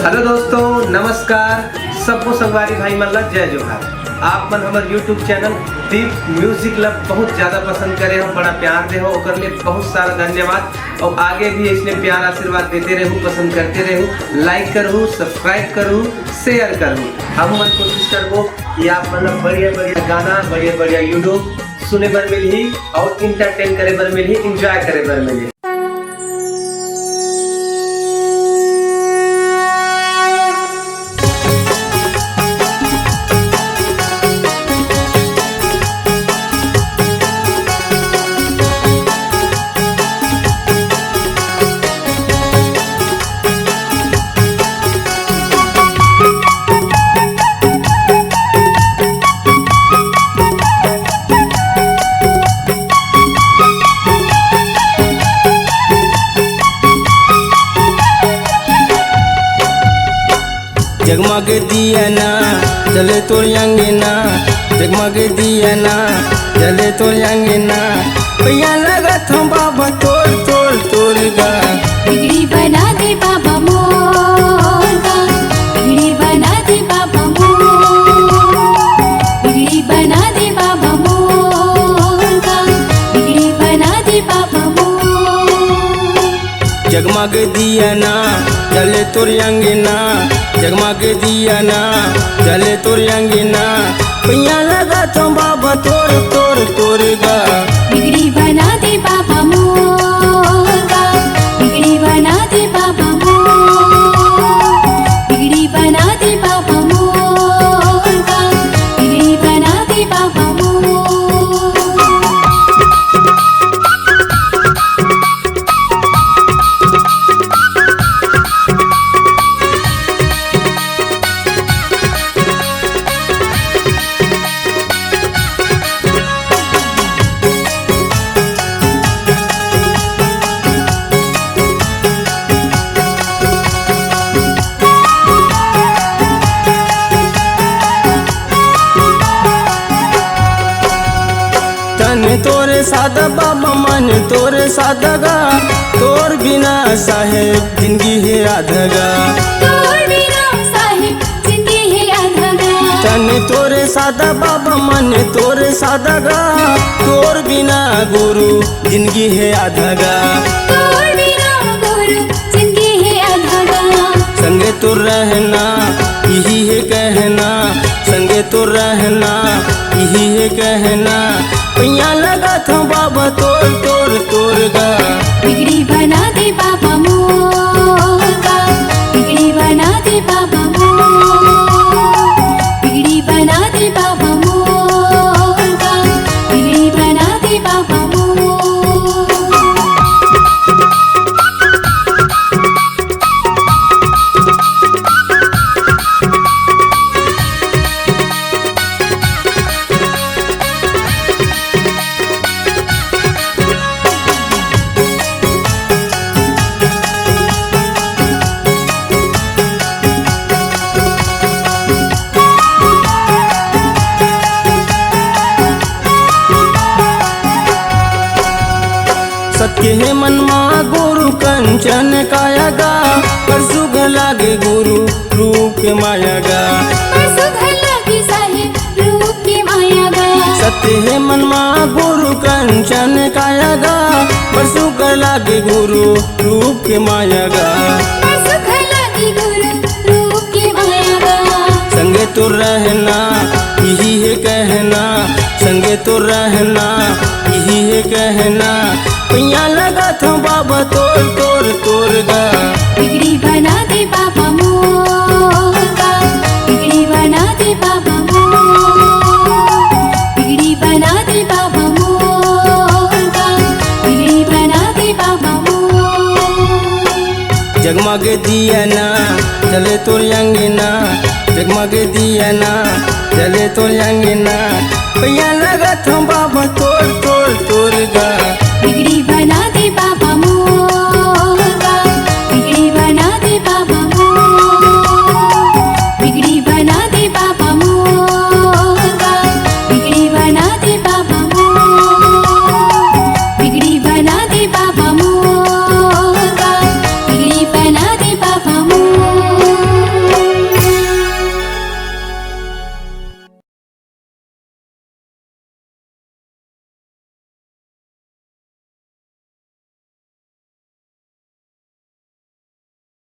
Hello दोस्तों, नमस्कार। सबको संगवारी भाई मन ला जय जोहार। आप मन हमारे यूट्यूब चैनल दीप म्यूजिक क्लब बहुत ज़्यादा पसंद करे हो, बड़ा प्यार दे हो, ओकर लिए बहुत सारा धन्यवाद। और आगे भी इसलिए प्यार आशीर्वाद देते रहूँ, पसंद करते रहूँ, लाइक करूँ, सब्सक्राइब करूँ, शेयर करूँ। हम मन कोशिश करबो कि आप मतलब बढ़िया बढ़िया गाना, बढ़िया बढ़िया यूट्यूब सुने बर मिलही और इंटरटेन करे बर मिलही, इंजॉय करे बर मिलही। जगमग दिया ना जले तोर अंगना, जगमग दिया ना जले तोर अंगना, भैया लगा था बाबा तोर तोर तोर गा। बिगड़ी बना दे बाबा मोर गा, बिगड़ी बना दे बाबा मोर, बिगड़ी बना दे बाबा मोर गा, बिगड़ी बना दे बाबा मोर। जगमग दिया ना जले तोर अंगना, जगमग दिया ना जले तोर अंगना, भैया लगा था बाबा तोर तोर तोर गा। बिगड़ी बना दे बाबा मोर गा, बिगड़ी बना दे बाबा मोर, बिगड़ी बना दे बाबा मोर गा, बिगड़ी बना दे बाबा मोर। तन तोरे सादा बाबा मन तोरे सादा गा, तोर बिना साहेब जिंदगी है आधगा। तोर बिना साहिब जिंदगी है आधगा। तन तोरे सादा बाबा मन तोरे सादा गा, तोर बिना गुरु जिंदगी है आधगा। तोर बिना गुरु जिंदगी है आधगा। संगे तो रहना यही है कहना, संगे तो रहना यही है कहना, भैया लगा था बाबा तोर तोर तोर गा। बिगड़ी बना दे बाबा मोर गा, बिगड़ी बना दे बाबा मोर, बिगड़ी बना दे बाबा मोर गा, बिगड़ी बना दे बाबा मोर। सत्य है मन मा गुरु कंचन काया गा, पर सुख लागे गुरु रूप के माया गा। सुधर लगी साहिब रूप की माया गा। सत्य है मन मा गुरु कंचन काया गा, पर सुख लागे गुरु रूप के माया गा। सुधर लगी गुरु रूप की माया गा। संगे तो रहना यही है कहना, संगे तो रहना यही है कहना, भैया लगा था बाबा तोर तोर तोर गा। बिगड़ी बना दे बाबा मोर गा, बिगड़ी बना दे बाबा मोर, बिगड़ी बना दे बाबा मोर गा, बिगड़ी बना दे बाबा मोर। जगमग दिया ना जले तोर अंगना, जगमग दिया ना जले तोर अंगना, भैया लगा था बाबा तोर तोर तोर गा।